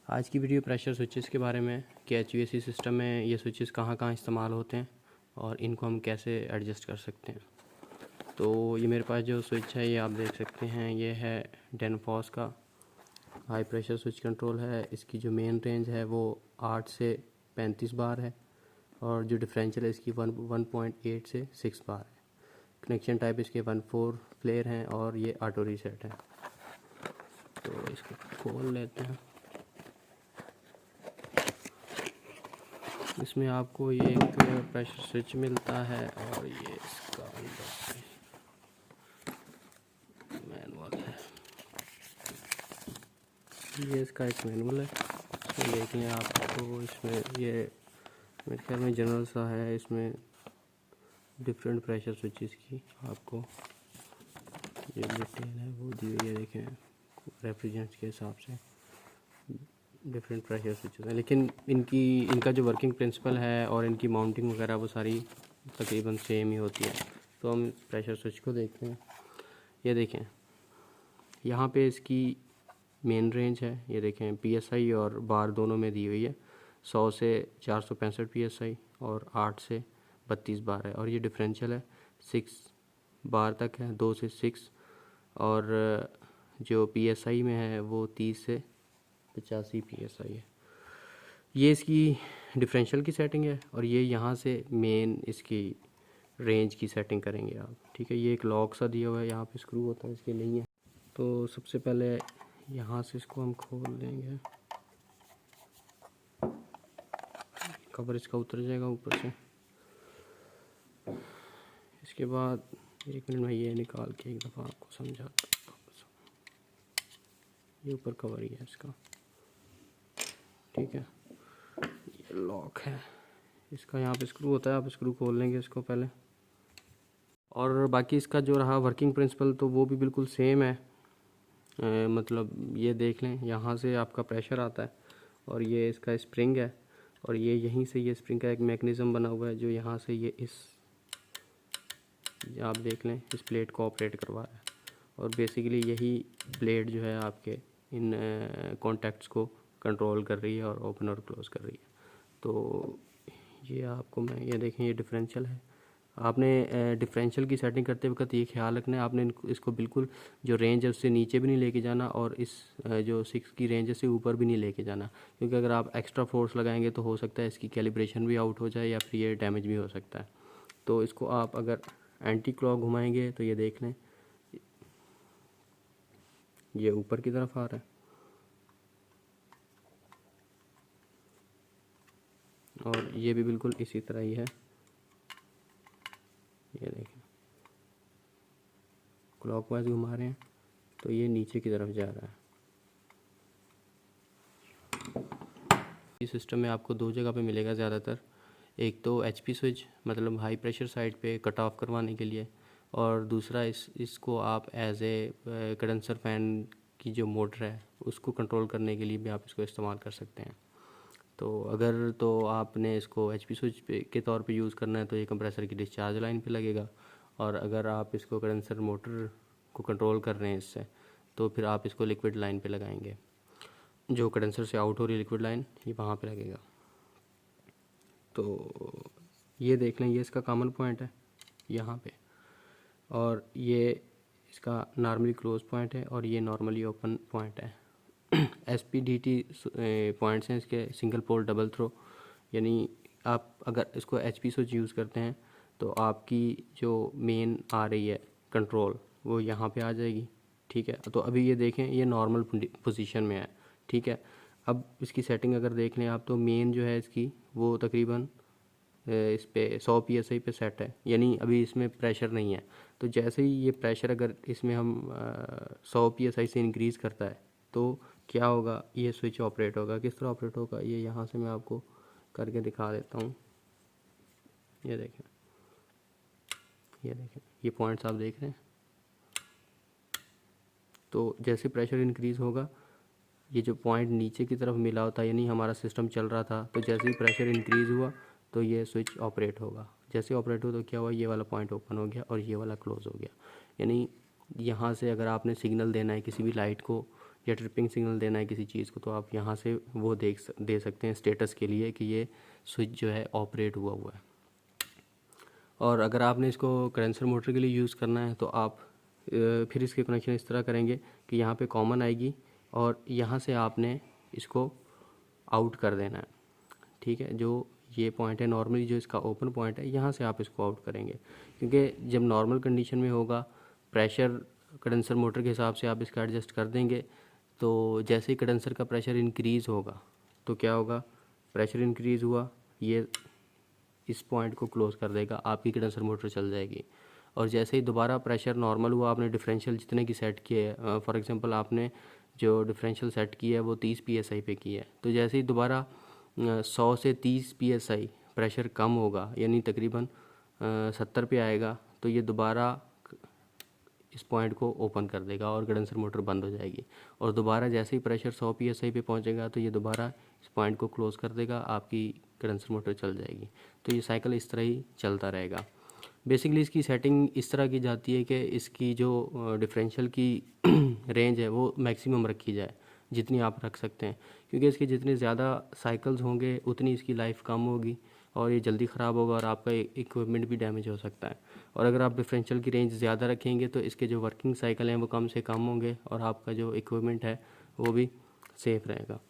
आज की video pressure switches के बारे में कि HVAC सिस्टम में ये स्विचेस कहाँ कहाँ इस्तेमाल होते हैं और इनको हम कैसे एडजस्ट कर सकते हैं। तो ये मेरे पास जो स्विच है ये आप देख सकते हैं, ये है डेनफॉस का हाई प्रेशर स्विच कंट्रोल है। इसकी जो मेन रेंज है वो 8 से 35 बार है और जो डिफरेंशियल है इसकी 1.8 से 6 बार है। कनेक्शन टाइप इसके 1/4 फ्लेयर हैं और ये ऑटो रीसेट है। तो इसको खोल लेते हैं। इसमें आपको ये एक प्रेशर स्विच मिलता है और ये इसका मैनुअल है। ये इसका एक मैनुअल है, इसमें देख लें आप। तो इसमें ये मेरे ख्याल में जनरल सा है, इसमें डिफरेंट प्रेशर स्विचेस की आपको ये डिटेल है वो दी हुई है। देखें रेफ्रिजरेंट के हिसाब से डिफरेंट प्रेशर स्विचेस हैं, लेकिन इनका जो वर्किंग प्रिंसिपल है और इनकी माउंटिंग वगैरह वो सारी तकरीबन सेम ही होती है। तो हम प्रेशर स्विच को देखते हैं। ये देखें यहाँ पे इसकी मेन रेंज है, ये देखें PSI और बार दोनों में दी हुई है। 100 से 465 PSI और 8 से 32 बार है। और ये डिफरेंशियल है 6 बार तक है, 2 से 6। और जो PSI में है वो 30 से 85 PSI है। ये इसकी डिफरेंशियल की सेटिंग है और ये यहाँ से मेन इसकी रेंज की सेटिंग करेंगे आप। ठीक है, ये एक लॉक सा दिया हुआ है, यहाँ पे स्क्रू होता है, इसके नहीं है। तो सबसे पहले यहाँ से इसको हम खोल देंगे, कवर इसका उतर जाएगा ऊपर से। इसके बाद 1 मिनट में ये निकाल के एक दफ़ा आपको समझाता हूँ। ये ऊपर कवर ही है इसका, ठीक है। ये लॉक है इसका, यहाँ पे स्क्रू होता है, आप स्क्रू खोल लेंगे इसको पहले। और बाकी इसका जो रहा वर्किंग प्रिंसिपल तो वो भी बिल्कुल सेम है। मतलब ये देख लें, यहाँ से आपका प्रेशर आता है और ये इसका स्प्रिंग है और ये यहीं से ये स्प्रिंग का एक मैकेनिज़्म बना हुआ है जो यहाँ से ये आप देख लें इस प्लेट को ऑपरेट करवा रहा है। और बेसिकली यही प्लेट जो है आपके इन कॉन्टैक्ट्स को कंट्रोल कर रही है और ओपन और क्लोज़ कर रही है। तो ये आपको ये देखें, ये डिफरेंशियल है। आपने डिफरेंशियल की सेटिंग करते वक्त ये ख्याल रखना है, आपने इसको बिल्कुल जो रेंज है उससे नीचे भी नहीं लेके जाना और इस जो 6 की रेंज है से ऊपर भी नहीं लेके जाना, क्योंकि अगर आप एक्स्ट्रा फोर्स लगाएंगे तो हो सकता है इसकी कैलिब्रेशन भी आउट हो जाए या फिर ये डैमेज भी हो सकता है। तो इसको आप अगर एंटी क्लॉक घुमाएंगे तो ये देख लें ये ऊपर की तरफ आ रहा है और ये भी बिल्कुल इसी तरह ही है। ये देखें क्लॉकवाइज घुमा रहे हैं तो ये नीचे की तरफ जा रहा है। इस सिस्टम में आपको 2 जगह पे मिलेगा ज़्यादातर। एक तो HP स्विच, मतलब हाई प्रेशर साइड पे कट ऑफ करवाने के लिए, और दूसरा इसको आप एज ए कंडेंसर फैन की जो मोटर है उसको कंट्रोल करने के लिए भी आप इसको इस्तेमाल कर सकते हैं। तो अगर तो आपने इसको HP स्विच के तौर पे यूज़ करना है तो ये कंप्रेसर की डिस्चार्ज लाइन पे लगेगा, और अगर आप इसको कंडेंसर मोटर को कंट्रोल कर रहे हैं इससे तो फिर आप इसको लिक्विड लाइन पे लगाएंगे। जो कंडेंसर से आउट हो रही लिक्विड लाइन ये वहाँ पे लगेगा। तो ये देख लें, ये इसका कॉमन पॉइंट है यहाँ पे, और ये इसका नॉर्मली क्लोज पॉइंट है और ये नॉर्मली ओपन पॉइंट है। SPDT पॉइंट्स हैं इसके, सिंगल पोल डबल थ्रो। यानी आप अगर इसको HP स्विच यूज़ करते हैं तो आपकी जो मेन आ रही है कंट्रोल वो यहाँ पे आ जाएगी, ठीक है। तो अभी ये देखें ये नॉर्मल पोजीशन में है, ठीक है। अब इसकी सेटिंग अगर देख लें आप तो मेन जो है इसकी वो तकरीबन इस पे 100 PSI पे सेट है, यानी अभी इसमें प्रेशर नहीं है। तो जैसे ही ये प्रेशर अगर इसमें हम 100 PSI से इंक्रीज़ करता है तो क्या होगा, ये स्विच ऑपरेट होगा। किस तरह ऑपरेट होगा ये यहाँ से मैं आपको करके दिखा देता हूँ। ये देखें, ये देखें, ये पॉइंट्स आप देख रहे हैं। तो जैसे प्रेशर इंक्रीज़ होगा ये जो पॉइंट नीचे की तरफ मिला होता है, यानी हमारा सिस्टम चल रहा था, तो जैसे ही प्रेशर इंक्रीज़ हुआ तो ये स्विच ऑपरेट होगा। जैसे ऑपरेट हुआ तो क्या हुआ, ये वाला पॉइंट ओपन हो गया और ये वाला क्लोज़ हो गया। यानी यहाँ से अगर आपने सिग्नल देना है किसी भी लाइट को या ट्रिपिंग सिग्नल देना है किसी चीज़ को, तो आप यहाँ से वो दे सकते हैं स्टेटस के लिए कि ये स्विच जो है ऑपरेट हुआ है। और अगर आपने इसको कंडेंसर मोटर के लिए यूज़ करना है तो आप फिर इसके कनेक्शन इस तरह करेंगे कि यहाँ पे कॉमन आएगी और यहाँ से आपने इसको आउट कर देना है। ठीक है, जो ये पॉइंट है नॉर्मली जो इसका ओपन पॉइंट है, यहाँ से आप इसको आउट करेंगे, क्योंकि जब नॉर्मल कंडीशन में होगा प्रेशर कंडेंसर मोटर के हिसाब से आप इसका एडजस्ट कर देंगे। तो जैसे ही कंडेंसर का प्रेशर इंक्रीज़ होगा तो क्या होगा, प्रेशर इंक्रीज़ हुआ, ये इस पॉइंट को क्लोज़ कर देगा, आपकी कंडेंसर मोटर चल जाएगी। और जैसे ही दोबारा प्रेशर नॉर्मल हुआ, आपने डिफरेंशियल जितने की सेट किए है, फॉर एग्जांपल आपने जो डिफरेंशियल सेट किया है वो 30 psi पे की है, तो जैसे ही दोबारा 100 से 30 psi प्रेशर कम होगा, यानी तकरीबन 70 पे आएगा, तो ये दोबारा इस पॉइंट को ओपन कर देगा और कंडेंसर मोटर बंद हो जाएगी। और दोबारा जैसे ही प्रेशर 100 psi पे पहुंचेगा तो ये दोबारा इस पॉइंट को क्लोज़ कर देगा, आपकी कंडेंसर मोटर चल जाएगी। तो ये साइकिल इस तरह ही चलता रहेगा। बेसिकली इसकी सेटिंग इस तरह की जाती है कि इसकी जो डिफरेंशियल की रेंज है वो मैक्सिमम रखी जाए, जितनी आप रख सकते हैं, क्योंकि इसके जितने ज़्यादा साइकिल्स होंगे उतनी इसकी लाइफ कम होगी और ये जल्दी ख़राब होगा और आपका इक्विपमेंट भी डैमेज हो सकता है। और अगर आप डिफरेंशियल की रेंज ज़्यादा रखेंगे तो इसके जो वर्किंग साइकिल हैं वो कम से कम होंगे और आपका जो इक्विपमेंट है वो भी सेफ़ रहेगा।